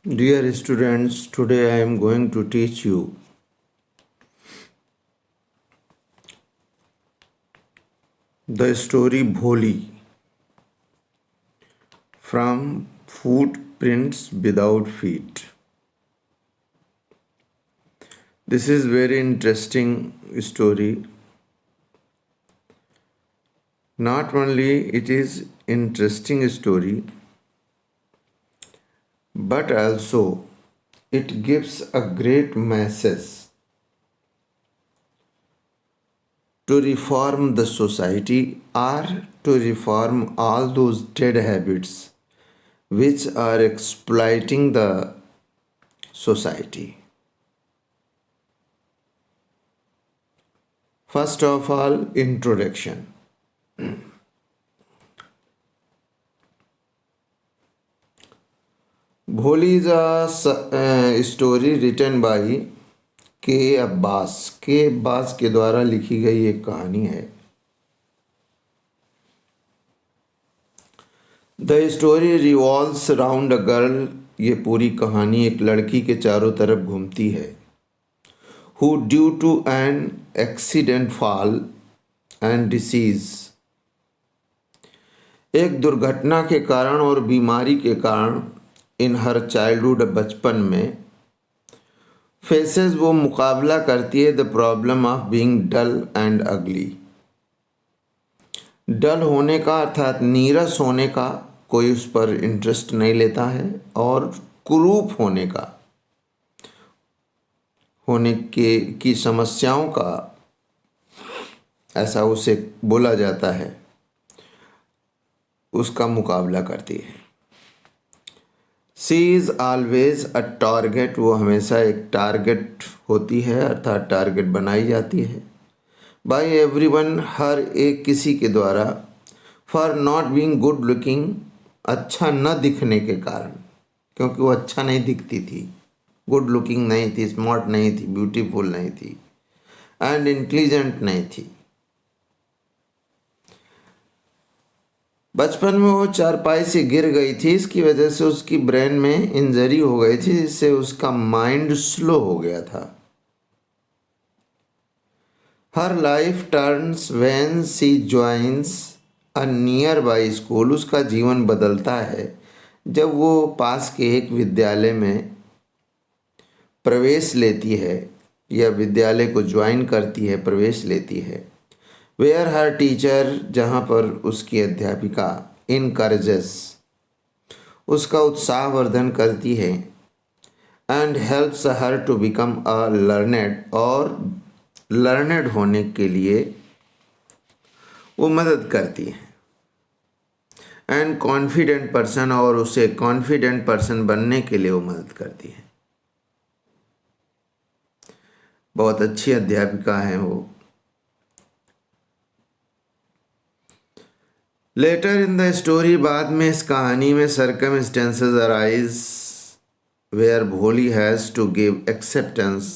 Dear students, today I am going to teach you the story Bholi from Footprints Without Feet. This is very interesting story. Not only it is interesting story, but also it gives a great message to reform the society or to reform all those dead habits which are exploiting the society. First of all, introduction. Bholi is a story written by के अब्बास के द्वारा लिखी गई एक कहानी है. The story revolves around a girl. ये पूरी कहानी एक लड़की के चारों तरफ घूमती है. Who due to an accident fall and disease. एक दुर्घटना के कारण और बीमारी के कारण इन हर चाइल्डहुड बचपन में फेसेस वो मुकाबला करती है the problem of being dull and ugly. Dull होने का अर्थात नीरस होने का, कोई उस पर इंटरेस्ट नहीं लेता है, और कुरूप होने की समस्याओं का ऐसा उसे बोला जाता है, उसका मुकाबला करती है. सी इज़ ऑलवेज अ टारगेट. वो हमेशा एक टारगेट होती है, अर्थात टारगेट बनाई जाती है बाय एवरीवन, हर एक किसी के द्वारा, for not being good looking. अच्छा न दिखने के कारण, क्योंकि वो अच्छा नहीं दिखती थी, गुड लुकिंग नहीं थी, स्मार्ट नहीं थी, ब्यूटीफुल नहीं थी, एंड इंटेलिजेंट नहीं थी. बचपन में वो चारपाई से गिर गई थी, इसकी वजह से उसकी ब्रेन में इंजरी हो गई थी, जिससे उसका माइंड स्लो हो गया था. हर life turns when she joins a near by school. उसका जीवन बदलता है जब वो पास के एक विद्यालय में प्रवेश लेती है, या विद्यालय को ज्वाइन करती है, प्रवेश लेती है. वेयर हर टीचर, जहाँ पर उसकी अध्यापिका, इनकरेजेस, उसका उत्साहवर्धन करती है, and helps her to become a learned, और लर्नेड होने के लिए वो मदद करती है, एंड कॉन्फिडेंट पर्सन, और उसे कॉन्फिडेंट पर्सन बनने के लिए वो मदद करती है. बहुत अच्छी अध्यापिका है वो. लेटर इन द स्टोरी, बाद में इस कहानी में, सर्कमस्टेंसेस अराइज वेयर भोली हैज़ टू गिव एक्सेप्टेंस.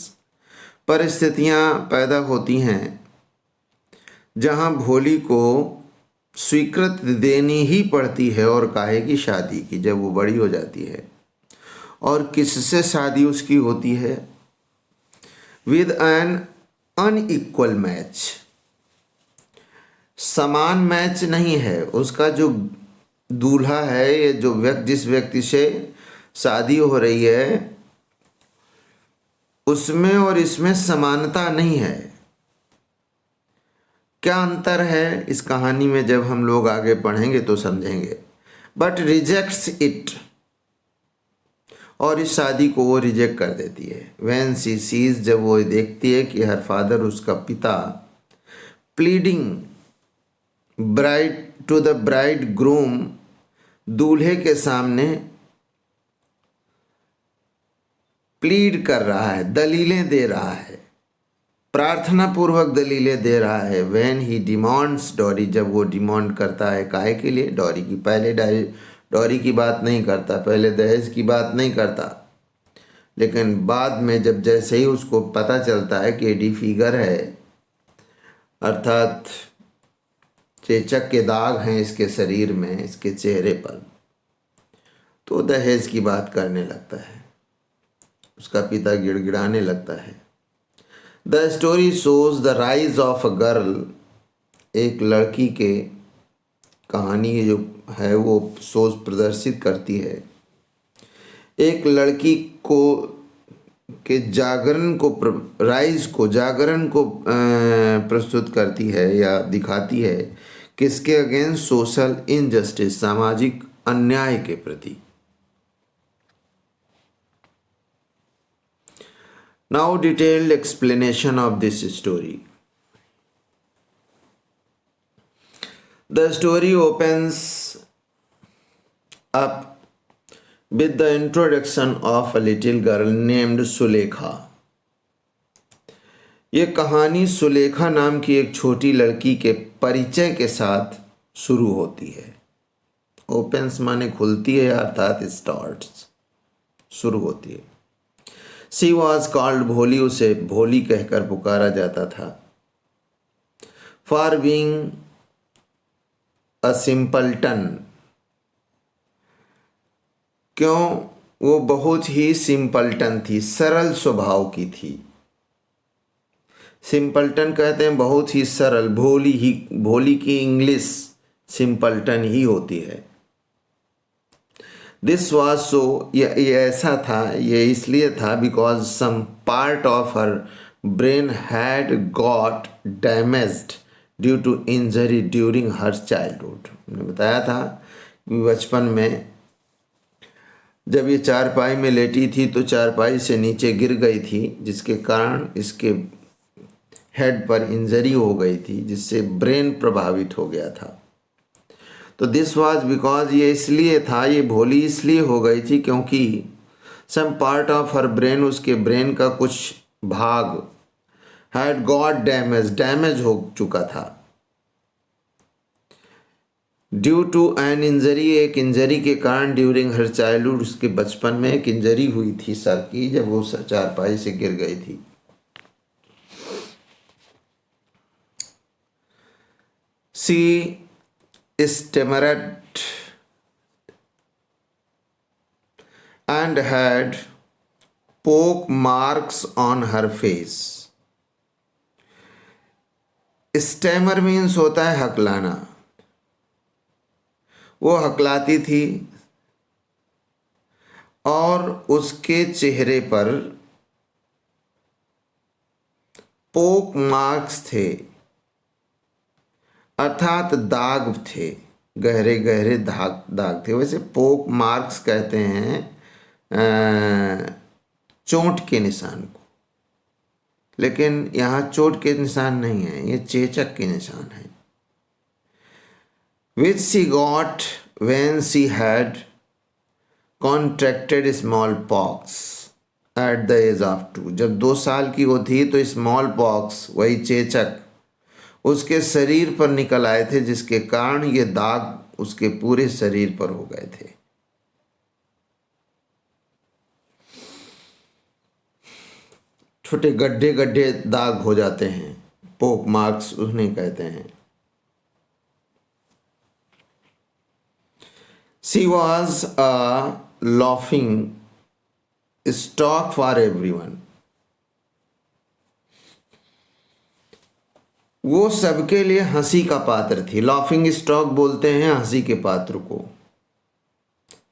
परिस्थितियाँ पैदा होती हैं जहाँ भोली को स्वीकृति देनी ही पड़ती है, और काहे की शादी की, जब वो बड़ी हो जाती है. और किससे शादी उसकी होती है? With N unequal match. समान मैच नहीं है. उसका जो दूल्हा है, ये जो जिस व्यक्ति से शादी हो रही है, उसमें और इसमें समानता नहीं है. क्या अंतर है इस कहानी में, जब हम लोग आगे पढ़ेंगे तो समझेंगे. बट रिजेक्ट्स इट, और इस शादी को वो रिजेक्ट कर देती है. व्हेन शी सीज, जब वो देखती है कि हर फादर, उसका पिता, pleading bride to the bridegroom, दूल्हे के सामने प्लीड कर रहा है, दलीलें दे रहा है, प्रार्थना पूर्वक दलीलें दे रहा है. व्हेन ही डिमांड्स डॉरी, जब वो डिमांड करता है, काहे के लिए? डॉरी की. पहले डॉरी की बात नहीं करता, पहले दहेज की बात नहीं करता, लेकिन बाद में जब जैसे ही उसको पता चलता है कि एडी फिगर है, अर्थात चेचक के दाग हैं इसके शरीर में, इसके चेहरे पर, तो दहेज की बात करने लगता है। उसका पिता गिड़गिड़ाने लगता है। The story shows the rise of a girl. एक लड़की के कहानी जो है वो शोज प्रदर्शित करती है। एक लड़की को के जागरण को राइज को जागरण को प्रस्तुत करती है या दिखाती है। किसके अगेंस्ट? सोशल इनजस्टिस, सामाजिक अन्याय के प्रति। Now detailed explanation of this story. The story opens up with the introduction of a little girl named Sulekha. ये कहानी सुलेखा नाम की एक छोटी लड़की के परिचय के साथ शुरू होती है। ओपन्स माने खुलती है, अर्थात स्टार्ट्स, शुरू होती है। सी वॉज कॉल्ड भोली, उसे भोली कहकर पुकारा जाता था। फॉर बीइंग अ सिंपलटन, क्यों? वो बहुत ही सिंपलटन थी, सरल स्वभाव की थी। सिंपलटन कहते हैं बहुत ही सरल। भोली की इंग्लिश सिंपलटन ही होती है। दिस वॉज सो, ये ऐसा था, ये इसलिए था because some part of her brain had got damaged due to injury during her childhood. मैंने बताया था कि बचपन में जब ये चारपाई में लेटी थी तो चारपाई से नीचे गिर गई थी, जिसके कारण इसके हेड पर इंजरी हो गई थी, जिससे ब्रेन प्रभावित हो गया था। तो दिस वाज बिकॉज, ये इसलिए था, ये भोली इसलिए हो गई थी क्योंकि some part of her brain, उसके ब्रेन का कुछ भाग हैड गॉट डैमेज हो चुका था। ड्यू टू एन इंजरी, एक इंजरी के कारण, ड्यूरिंग हर चाइल्डहुड, उसके बचपन में एक इंजरी हुई थी सर की, जब वो चारपाई से गिर गई थी। सी स्टेमरेड एंड हैड पोक marks on her face. Stammer means होता है हकलाना। वो हकलाती थी और उसके चेहरे पर पोक मार्क्स थे, अर्थात दाग थे, गहरे गहरे दाग थे। वैसे पोक मार्क्स कहते हैं चोट के निशान को, लेकिन यहाँ चोट के निशान नहीं है, ये चेचक के निशान है। which she got when she had contracted smallpox at the age of 2। जब 2 साल की वो थी तो स्मॉल पॉक्स, वही चेचक, उसके शरीर पर निकल आए थे, जिसके कारण ये दाग उसके पूरे शरीर पर हो गए थे। छोटे गड्ढे गड्ढे दाग हो जाते हैं, पोक मार्क्स उन्हें कहते हैं। She was a laughing stock for everyone। वो सबके लिए हंसी का पात्र थी। लाफिंग स्टॉक बोलते हैं हंसी के पात्र को।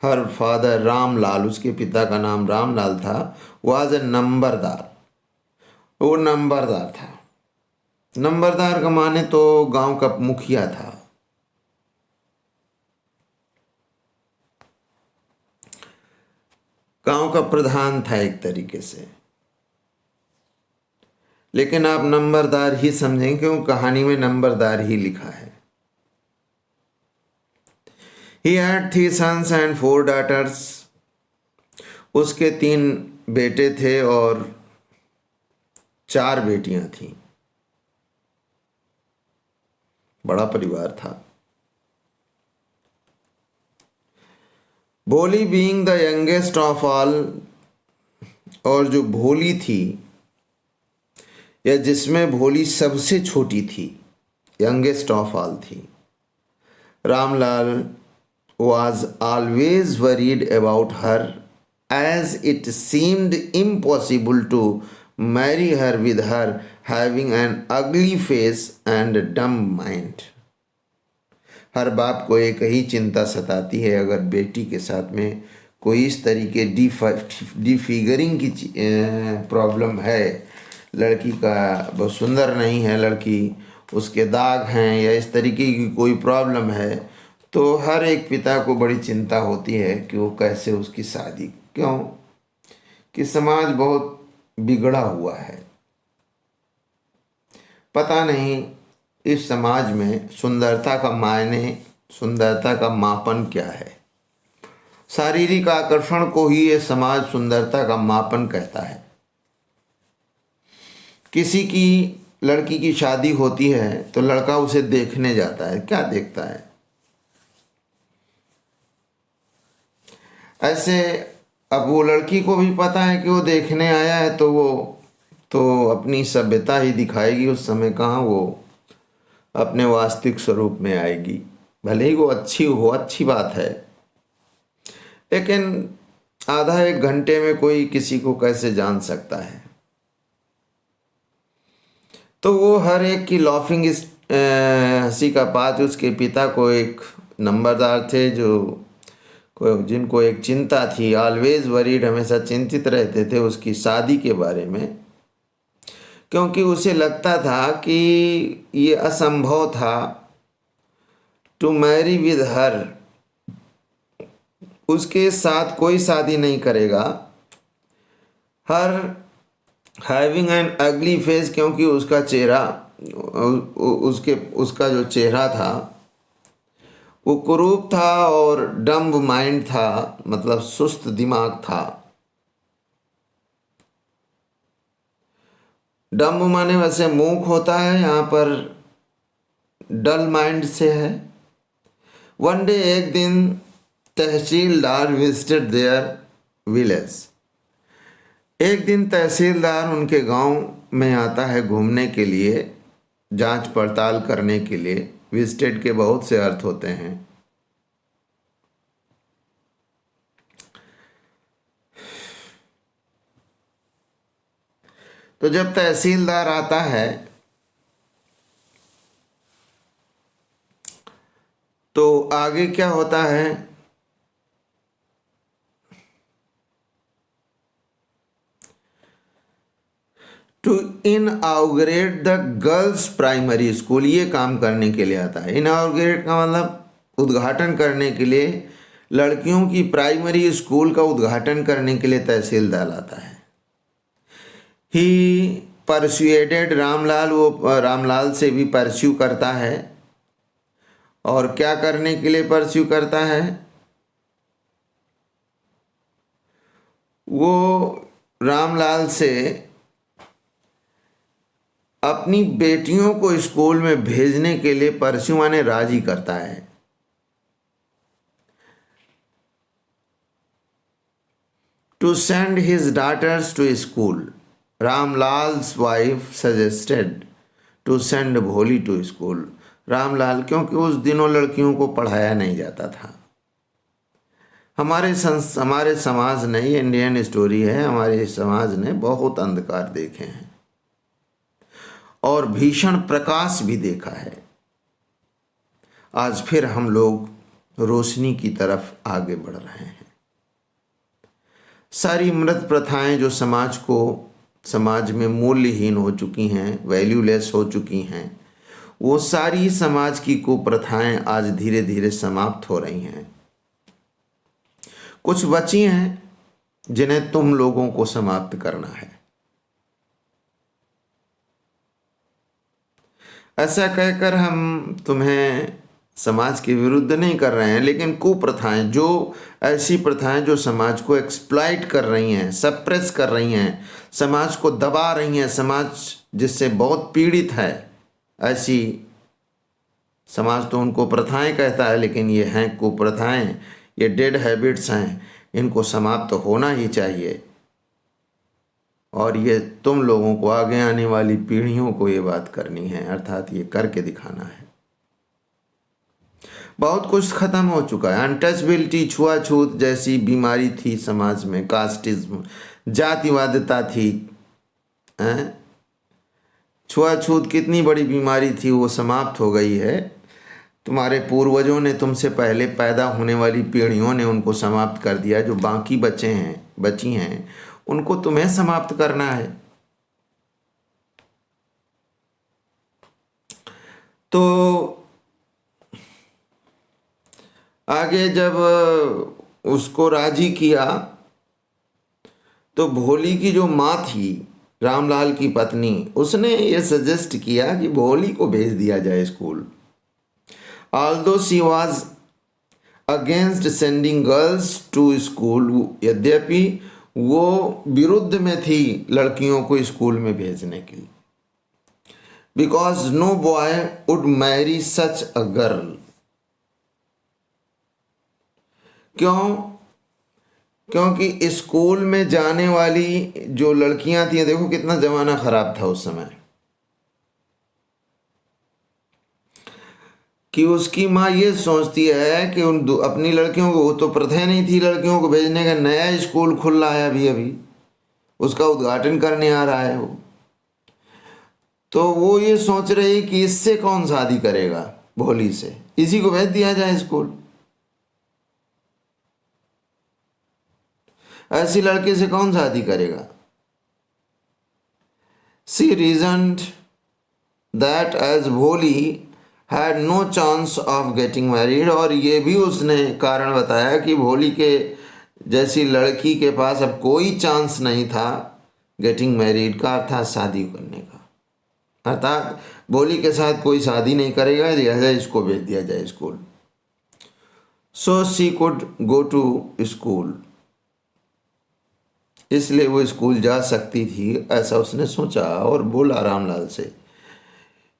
हर फादर रामलाल, उसके पिता का नाम रामलाल था, वाज ए नंबरदार। वो नंबरदार था। नंबरदार का माने तो गांव का मुखिया था। गांव का प्रधान था एक तरीके से, लेकिन आप नंबरदार ही समझें क्यों कहानी में नंबरदार ही लिखा है। He had 3 sons and 4 daughters। उसके 3 बेटे थे और 4 बेटियां थीं। बड़ा परिवार था। भोली being the youngest of all, और जो भोली थी या जिसमें भोली सबसे छोटी थी, यंगेस्ट ऑफ ऑल थी। Ramlal was always worried about her, as it seemed impossible to marry her with her having an ugly face and a dumb mind. हर बाप को एक ही चिंता सताती है, अगर बेटी के साथ में कोई इस तरीके डिफिगरिंग की प्रॉब्लम है, लड़की का बहुत सुंदर नहीं है, लड़की उसके दाग हैं या इस तरीके की कोई प्रॉब्लम है, तो हर एक पिता को बड़ी चिंता होती है कि वो कैसे उसकी शादी, क्यों कि समाज बहुत बिगड़ा हुआ है। पता नहीं इस समाज में सुंदरता का मायने, सुंदरता का मापन क्या है। शारीरिक आकर्षण को ही ये समाज सुंदरता का मापन कहता है। किसी की लड़की की शादी होती है तो लड़का उसे देखने जाता है, क्या देखता है? ऐसे अब वो लड़की को भी पता है कि वो देखने आया है, तो वो तो अपनी सभ्यता ही दिखाएगी। उस समय कहाँ वो अपने वास्तविक स्वरूप में आएगी। भले ही वो अच्छी हो, अच्छी बात है, लेकिन आधा एक घंटे में कोई किसी को कैसे जान सकता है। तो वो हर एक की लॉफिंग हंसी का बात। उसके पिता को एक नंबरदार थे जिनको एक चिंता थी, ऑलवेज वरीड, हमेशा चिंतित रहते थे उसकी शादी के बारे में, क्योंकि उसे लगता था कि ये असंभव था टू मैरी विद हर, उसके साथ कोई शादी नहीं करेगा। हर हैविंग एन अगली फेस, क्योंकि उसका चेहरा, उसका जो चेहरा था वो कुरूप था और डम्ब माइंड था, मतलब सुस्त दिमाग था। डम्ब माने वैसे मूक होता है, यहाँ पर डल माइंड से है। वन डे, एक दिन, तहसीलदार विजिटेड देयर विलेज। एक दिन तहसीलदार उनके गांव में आता है घूमने के लिए, जांच पड़ताल करने के लिए। विजिटेड के बहुत से अर्थ होते हैं। तो जब तहसीलदार आता है तो आगे क्या होता है? To inaugurate the girls primary school, ये काम करने के लिए आता है। इनऑगरेट का मतलब उद्घाटन करने के लिए, लड़कियों की प्राइमरी स्कूल का उद्घाटन करने के लिए तहसीलदार आता है। ही परस्यूएडेड रामलाल, वो रामलाल से भी परस्यू करता है। और क्या करने के लिए परस्यू करता है? वो रामलाल से अपनी बेटियों को स्कूल में भेजने के लिए परस्यू माने राजी करता है। To send his daughters to school, Ramlal's wife suggested to send Bholi to school. Ramlal, क्योंकि उस दिनों लड़कियों को पढ़ाया नहीं जाता था। हमारे समाज ने, ये इंडियन स्टोरी है, हमारे समाज ने बहुत अंधकार देखे हैं और भीषण प्रकाश भी देखा है। आज फिर हम लोग रोशनी की तरफ आगे बढ़ रहे हैं। सारी मृत प्रथाएं जो समाज में मूल्यहीन हो चुकी हैं, वैल्यूलेस हो चुकी हैं, वो सारी समाज की कुप्रथाएं आज धीरे धीरे समाप्त हो रही हैं। कुछ बची हैं जिन्हें तुम लोगों को समाप्त करना है। ऐसा कहकर हम तुम्हें समाज के विरुद्ध नहीं कर रहे हैं, लेकिन कुप्रथाएं, जो ऐसी प्रथाएं जो समाज को एक्सप्लॉइट कर रही हैं, सप्रेस कर रही हैं, समाज को दबा रही हैं, समाज जिससे बहुत पीड़ित है, ऐसी समाज तो उनको प्रथाएं कहता है, लेकिन ये हैं कुप्रथाएं, ये डेड हैबिट्स हैं। इनको समाप्त होना ही चाहिए। और ये तुम लोगों को, आगे आने वाली पीढ़ियों को ये बात करनी है, अर्थात ये करके दिखाना है। बहुत कुछ खत्म हो चुका है। अनटचबिलिटी, छुआछूत जैसी बीमारी थी समाज में, कास्टिज्म, जातिवादिता थी, हैं? छुआछूत कितनी बड़ी बीमारी थी, वो समाप्त हो गई है। तुम्हारे पूर्वजों ने, तुमसे पहले पैदा होने वाली पीढ़ियों ने उनको समाप्त कर दिया। जो बाकी बची हैं, उनको तुम्हें समाप्त करना है। तो आगे जब उसको राजी किया तो भोली की जो माँ थी, रामलाल की पत्नी, उसने ये सजेस्ट किया कि भोली को भेज दिया जाए school. Although she was against sending girls to school, यद्यपि वो विरुद्ध में थी लड़कियों को स्कूल में भेजने के लिए। Because no boy would marry such a girl. क्यों? क्योंकि स्कूल में जाने वाली जो लड़कियां थी, देखो कितना जमाना खराब था उस समय, कि उसकी माँ ये सोचती है कि अपनी लड़कियों को, वो तो प्रथा नहीं थी लड़कियों को भेजने का, नया स्कूल खुल रहा है अभी अभी, उसका उद्घाटन करने आ रहा है वो, तो वो ये सोच रही कि इससे कौन शादी करेगा, भोली से, इसी को भेज दिया जाए स्कूल। ऐसी लड़के से कौन शादी करेगा? She reasoned that as Bholi had no chance of getting married, और ये भी उसने कारण बताया कि भोली के जैसी लड़की के पास अब कोई चांस नहीं था गेटिंग मैरिड का, अर्थात शादी करने का, अर्थात भोली के साथ कोई शादी नहीं करेगा, लिहाजा इसको भेज दिया जाए school. So she could go to school, इसलिए वो स्कूल जा सकती थी, ऐसा उसने सोचा और बोला रामलाल से।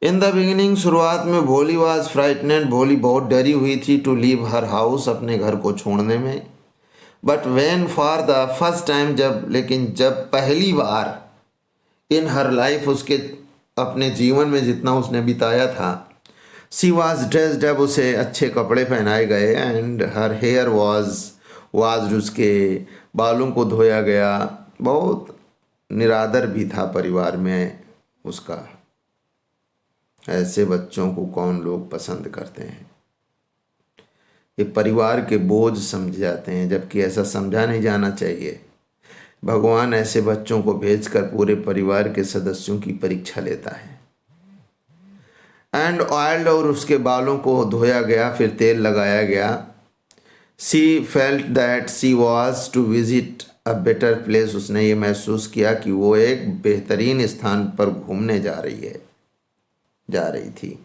इन द बिगिनिंग, शुरुआत में भोली वॉज फ्राइटनेड, भोली बहुत डरी हुई थी टू लीव हर हाउस, अपने घर को छोड़ने में। But when for the first time, लेकिन जब पहली बार इन हर लाइफ, उसके अपने जीवन में जितना उसने बिताया था, सी वॉज ड्रेस्ड, अब उसे अच्छे कपड़े पहनाए गए, एंड हर हेयर वाज उसके बालों को धोया गया। बहुत निरादर भी था परिवार में उसका। ऐसे बच्चों को कौन लोग पसंद करते हैं? ये परिवार के बोझ समझ जाते हैं, जबकि ऐसा समझा नहीं जाना चाहिए। भगवान ऐसे बच्चों को भेजकर पूरे परिवार के सदस्यों की परीक्षा लेता है। एंड ऑयल्ड, और उसके बालों को धोया गया, फिर तेल लगाया गया। She felt that she was to visit a better place, उसने ये महसूस किया कि वो एक बेहतरीन स्थान पर घूमने जा रही थी।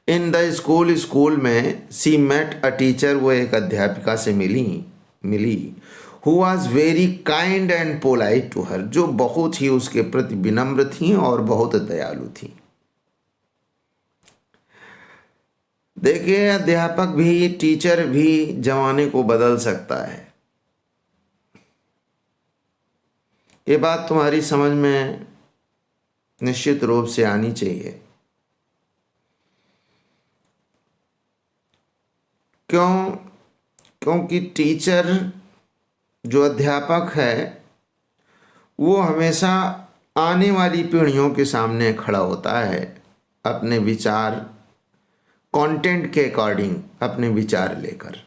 इन द स्कूल में सी मेट अ टीचर, वो एक अध्यापिका से मिली who was very kind and polite to her, जो बहुत ही उसके प्रति विनम्र थी और बहुत दयालु थी। देखिए, अध्यापक भी, टीचर भी जमाने को बदल सकता है। ये बात तुम्हारी समझ में निश्चित रूप से आनी चाहिए। क्योंकि टीचर, जो अध्यापक है, वो हमेशा आने वाली पीढ़ियों के सामने खड़ा होता है, अपने विचार, कंटेंट के अकॉर्डिंग अपने विचार लेकर।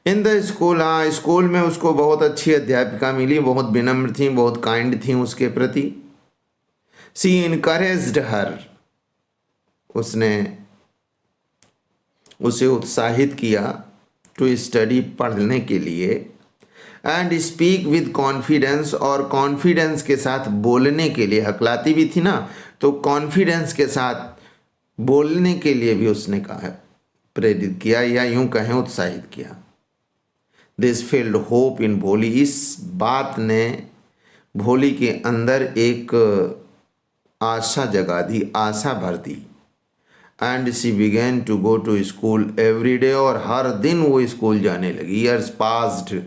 इन द स्कूल, हाँ, स्कूल में उसको बहुत अच्छी अध्यापिका मिली, बहुत विनम्र थी, बहुत काइंड थी उसके प्रति। सी इनकरेज्ड हर, उसने उसे उत्साहित किया टू स्टडी, पढ़ने के लिए, एंड स्पीक विद कॉन्फिडेंस, और कॉन्फिडेंस के साथ बोलने के लिए, हकलाती भी थी ना, तो कॉन्फिडेंस के साथ बोलने के लिए भी उसने कहा, प्रेरित किया, या यूं कहें उत्साहित किया। दिस फील्ड होप इन भोली, इस बात ने भोली के अंदर एक आशा जगा दी, आशा भर दी। And she began to go to school every day, और हर दिन वो स्कूल जाने लगी। ईयर्स पास्ड,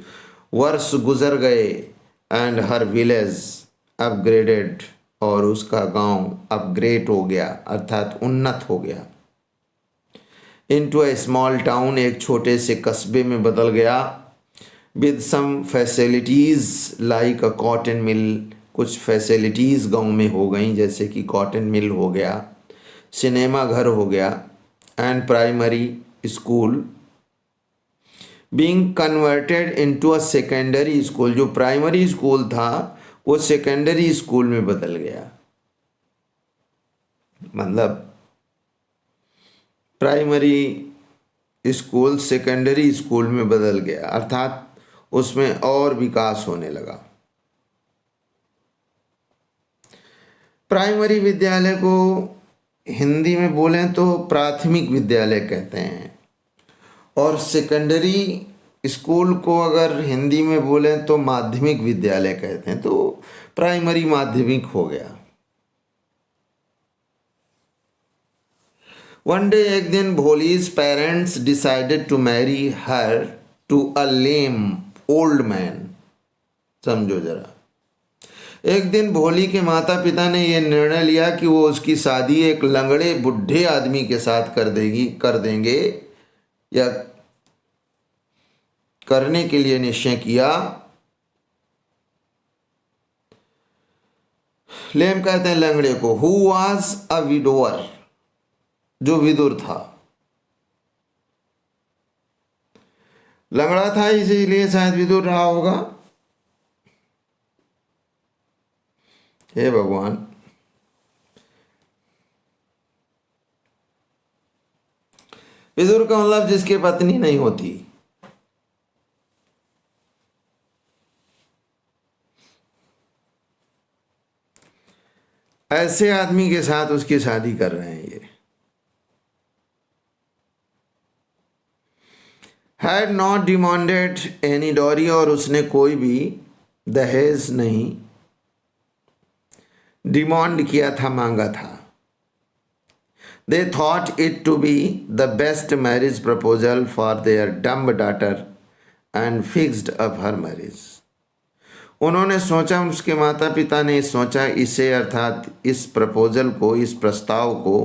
वर्ष गुजर गए, एंड हर विलेज अपग्रेडेड, और उसका गांव अपग्रेड हो गया, अर्थात उन्नत हो गया। इनटू अ स्मॉल टाउन, एक छोटे से कस्बे में बदल गया। With some facilities like a cotton mill, कुछ फैसिलिटीज़ गांव में हो गई, जैसे कि कॉटन मिल हो गया, सिनेमा घर हो गया, and primary school being converted into a secondary school. जो प्राइमरी स्कूल था वो सेकेंडरी स्कूल में बदल गया, मतलब प्राइमरी स्कूल सेकेंडरी स्कूल में बदल गया, अर्थात उसमें और विकास होने लगा। प्राइमरी विद्यालय को हिंदी में बोलें तो प्राथमिक विद्यालय कहते हैं, और सेकेंडरी स्कूल को अगर हिंदी में बोलें तो माध्यमिक विद्यालय कहते हैं। तो प्राइमरी माध्यमिक हो गया। वन डे, एक दिन, Bholi's parents decided to marry her to a lame old man. समझो जरा, एक दिन भोली के माता पिता ने यह निर्णय लिया कि वो उसकी शादी एक लंगड़े बुढ़े आदमी के साथ कर देंगे, या करने के लिए निश्चय किया। लेम कहते हैं लंगड़े को। हु वाज अ विडोअर, जो विदुर था। लंगड़ा था इसीलिए शायद विदुर रहा होगा। हे भगवान, विदुर का मतलब जिसकी पत्नी नहीं होती। ऐसे आदमी के साथ उसकी शादी कर रहे हैं ये। Had not demanded any dowry, और उसने कोई भी दहेज नहीं डिमांड किया था, मांगा था। They thought it to be the best marriage proposal for their dumb daughter and fixed up her marriage. उन्होंने सोचा, उसके माता पिता ने सोचा इसे, अर्थात इस प्रपोजल को, इस प्रस्ताव को,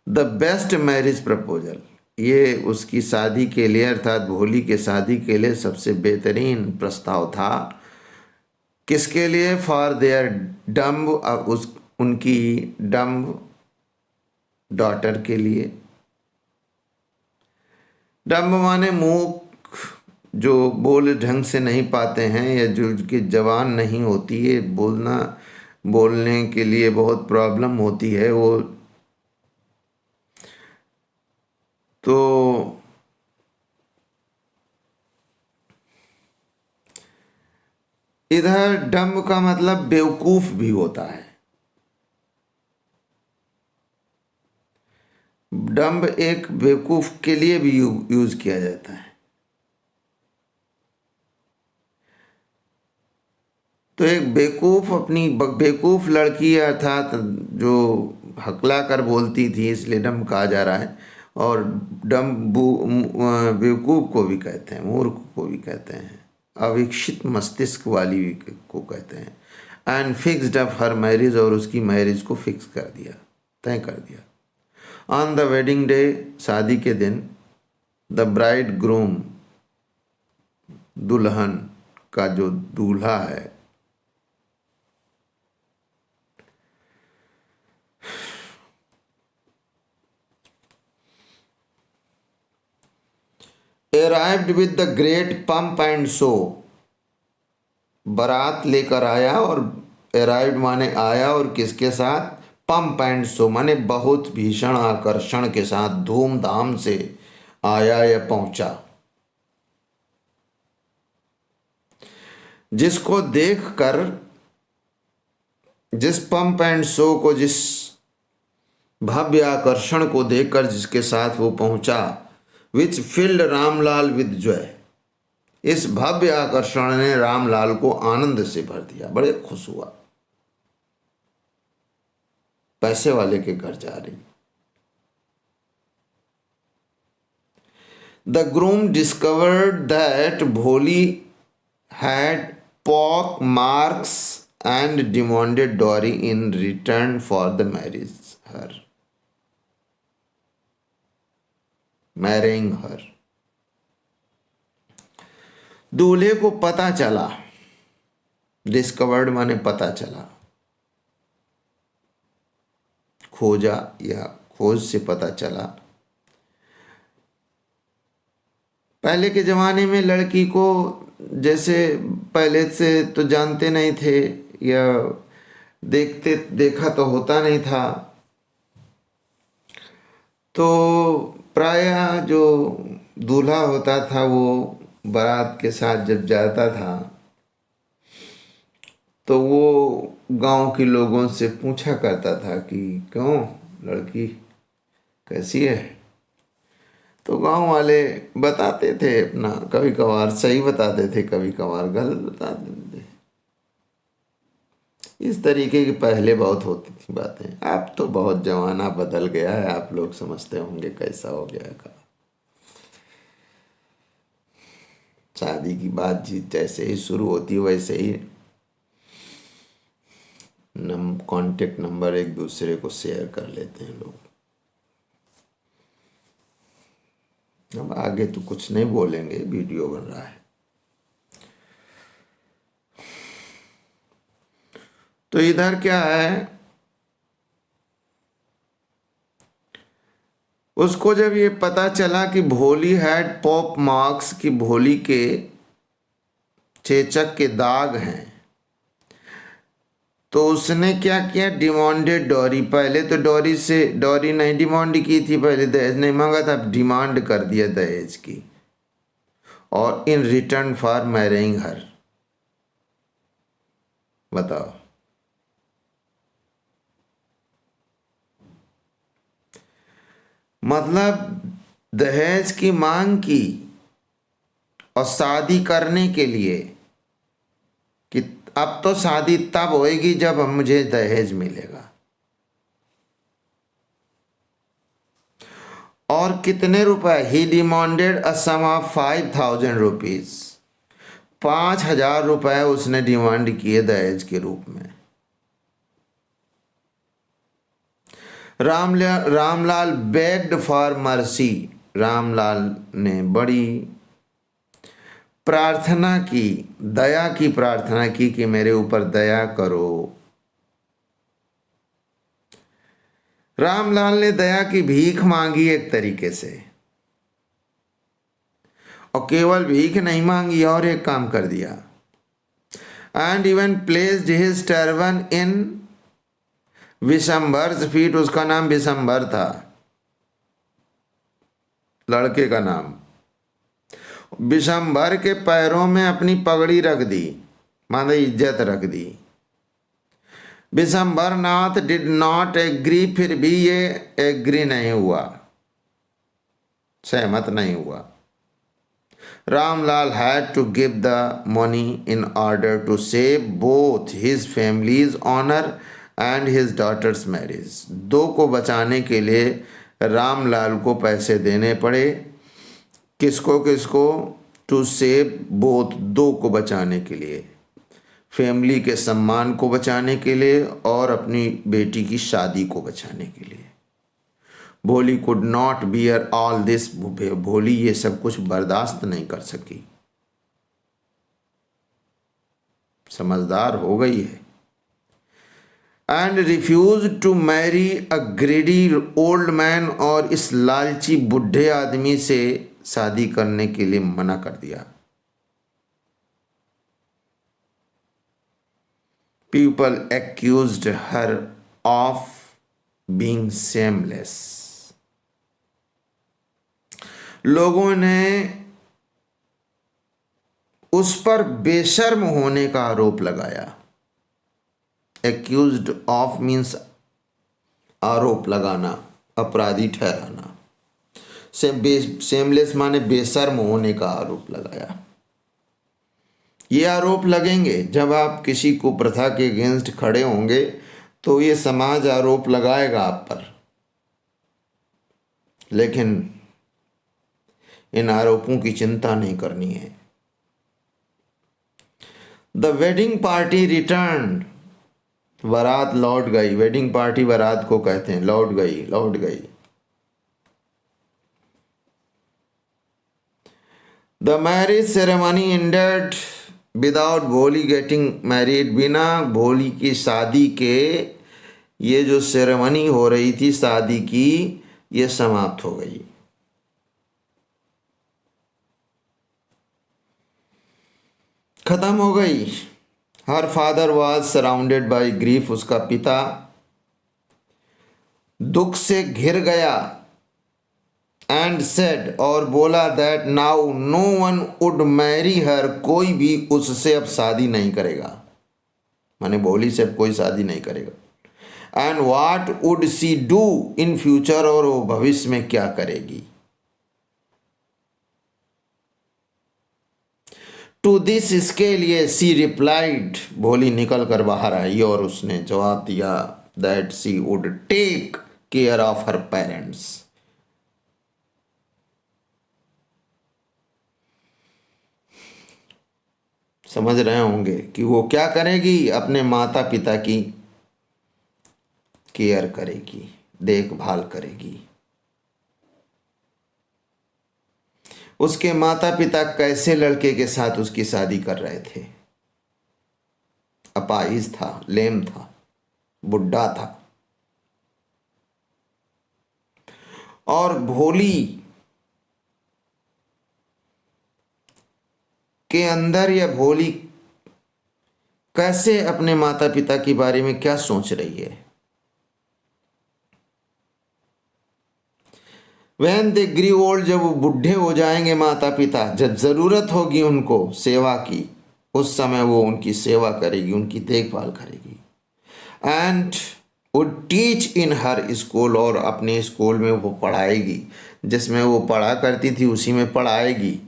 द बेस्ट मैरिज प्रपोजल, ये उसकी शादी के लिए, अर्थात भोली के शादी के लिए सबसे बेहतरीन प्रस्ताव था। किसके लिए? फॉर देयर डम्ब, उस उनकी डम्ब डॉटर के लिए। डम्ब माने मूक, जो बोल ढंग से नहीं पाते हैं, या जो की जबान नहीं होती है, बोलने के लिए बहुत प्रॉब्लम होती है वो। तो इधर डम्ब का मतलब बेवकूफ भी होता है। डम्ब एक बेवकूफ के लिए भी यूज किया जाता है। तो एक बेवकूफ, अपनी बेवकूफ लड़की, अर्थात जो हकला कर बोलती थी, इसलिए डम्ब कहा जा रहा है। और डम्ब बेवकूफ को भी कहते हैं, मूर्ख को भी कहते हैं, अविकसित मस्तिष्क वाली को कहते हैं। And fixed up her marriage, और उसकी मैरिज को फिक्स कर दिया, तय कर दिया। ऑन द वेडिंग डे, शादी के दिन, द ब्राइड ग्रूम, दुल्हन का जो दूल्हा है, arrived with the great pump and show, बारात लेकर आया, और arrived माने आया, और किसके साथ? पंप एंड शो माने बहुत भीषण आकर्षण के साथ, धूमधाम से आया या पहुंचा। जिसको देखकर, जिस पंप एंड शो को, जिस भव्य आकर्षण को देखकर जिसके साथ वो पहुंचा, विच फिल्ड रामलाल विद जॉय, इस भव्य आकर्षण ने रामलाल को आनंद से भर दिया, बड़े खुश हुआ। पैसे वाले के घर जा रही। द ग्रूम डिस्कवर्ड दैट भोली had pock marks and demanded dowry in return for the marrying her. दूल्हे को पता चला, डिस्कवर्ड माने पता चला, खोजा या खोज से पता चला। पहले के ज़माने में लड़की को जैसे पहले से तो जानते नहीं थे या देखा तो होता नहीं था, तो प्रायः जो दूल्हा होता था वो बारात के साथ जब जाता था तो वो गांव के लोगों से पूछा करता था कि क्यों लड़की कैसी है। तो गांव वाले बताते थे अपना, कभी कभार सही बताते थे, कभी कभार गलत बताते थे। इस तरीके की पहले बहुत होती थी बातें। अब तो बहुत जमाना बदल गया है, आप लोग समझते होंगे कैसा हो गया का। शादी की बातचीत जैसे ही शुरू होती है वैसे ही कांटेक्ट नंबर एक दूसरे को शेयर कर लेते हैं लोग। अब आगे तो कुछ नहीं बोलेंगे, वीडियो बन रहा है। तो इधर क्या है, उसको जब ये पता चला कि भोली हैड पॉप मार्क्स, की भोली के चेचक के दाग हैं, तो उसने क्या किया, डिमांडेड डॉरी। पहले तो डॉरी नहीं डिमांड की थी, पहले दहेज नहीं मांगा था, डिमांड कर दिया दहेज की। और इन रिटर्न फॉर मैरिंग हर, बताओ। मतलब दहेज की मांग की और शादी करने के लिए कि अब तो शादी तब होएगी जब मुझे दहेज मिलेगा। और कितने रुपए, he demanded a sum of 5,000 rupees, 5,000 रुपए उसने डिमांड किए दहेज के रूप में। Ramlal begged for mercy, Ramlal ने बड़ी प्रार्थना की, दया की प्रार्थना की कि मेरे ऊपर दया करो। रामलाल ने दया की भीख मांगी एक तरीके से, और केवल भीख नहीं मांगी, और एक काम कर दिया। And even placed his turban in Vishambhar's feet, उसका नाम विशंभर था, लड़के का नाम। विशंभर के पैरों में अपनी पगड़ी रख दी, माने इज्जत रख दी। विशंभर नाथ डिड नॉट एग्री, फिर भी ये एग्री नहीं हुआ, सहमत नहीं हुआ। Ramlal had to give the money in order to save both his family's honor and his daughter's marriage. दो को बचाने के लिए रामलाल को पैसे देने पड़े। किसको किसको? टू सेव बोथ, दो को बचाने के लिए, फैमिली के सम्मान को बचाने के लिए और अपनी बेटी की शादी को बचाने के लिए। भोली could not bear all this, भोली ये सब कुछ बर्दाश्त नहीं कर सकी, समझदार हो गई है। And refuse to marry a greedy old man, और इस लालची बुढ़े आदमी से शादी करने के लिए मना कर दिया। People accused her of being shameless, लोगों ने उस पर बेशर्म होने का आरोप लगाया। एक्यूज्ड ऑफ मीन्स आरोप लगाना, अपराधी ठहराना। शेमलेस माने बेशर्म होने का आरोप लगाया। ये आरोप लगेंगे जब आप किसी कुप्रथा के अगेंस्ट खड़े होंगे, तो ये समाज आरोप लगाएगा आप पर, लेकिन इन आरोपों की चिंता नहीं करनी है। द वेडिंग पार्टी रिटर्न, बारात लौट गई। वेडिंग पार्टी बारात को कहते हैं, लौट गई, लौट गई। The marriage ceremony ended without भोली गेटिंग मैरिड, बिना भोली की शादी के ये जो सेरेमनी हो रही थी शादी की, ये समाप्त हो गई। खत्म हो गई। Her father was surrounded by grief, उसका पिता दुख से घिर गया। एंड सेड, और बोला, that now no one would marry her, कोई भी उससे अब शादी नहीं करेगा, माने भोली से अब कोई शादी नहीं करेगा। And what would see do in future, और वो भविष्य में क्या करेगी। टू दिस, इसके लिए, सी रिप्लाइड, भोली निकल कर बाहर आई और उसने जवाब दिया, that she would take care of her parents. समझ रहे होंगे कि वो क्या करेगी, अपने माता पिता की केयर करेगी, देखभाल करेगी। उसके माता पिता कैसे लड़के के साथ उसकी शादी कर रहे थे। अपाहिज था, लेम था, बुढ़ा था, और भोली के अंदर या भोली कैसे अपने माता पिता के बारे में क्या सोच रही है। वैन दे ग्री ओल्ड, जब वो बूढ़े हो जाएंगे माता पिता, जब जरूरत होगी उनको सेवा की, उस समय वो उनकी सेवा करेगी, उनकी देखभाल करेगी। And would teach in her school, और अपने स्कूल में वो पढ़ाएगी, जिसमें वो पढ़ा करती थी उसी में पढ़ाएगी।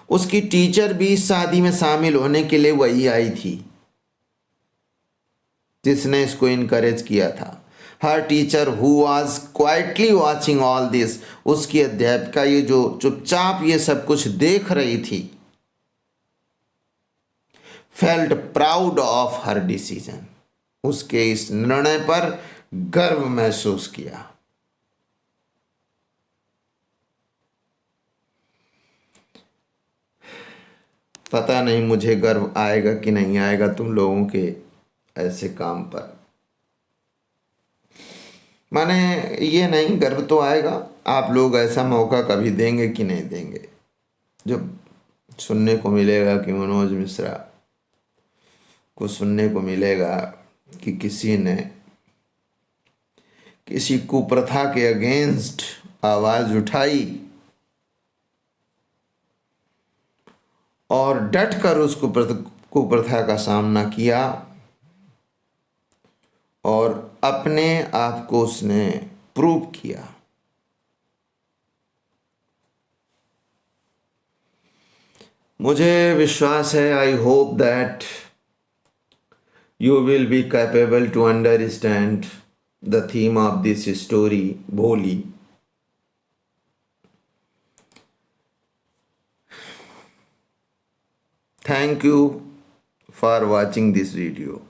उसकी टीचर भी इस शादी में शामिल होने के लिए वही आई थी जिसने इसको इनकरेज किया था। Her teacher who was quietly watching all this, उसकी अध्यापिका ये जो चुपचाप ये सब कुछ देख रही थी, felt proud of her decision, उसके इस निर्णय पर गर्व महसूस किया। पता नहीं मुझे गर्व आएगा कि नहीं आएगा तुम लोगों के ऐसे काम पर। माने ये नहीं, गर्व तो आएगा। आप लोग ऐसा मौका कभी देंगे कि नहीं देंगे, जब सुनने को मिलेगा कि मनोज मिश्रा को सुनने को मिलेगा कि किसी ने किसी कुप्रथा के अगेंस्ट आवाज उठाई और डट कर उस कुप्रथा का सामना किया और अपने आप को उसने प्रूव किया। मुझे विश्वास है, I hope that you will be capable to understand the theme of this story, Bholi. Thank you for watching this video.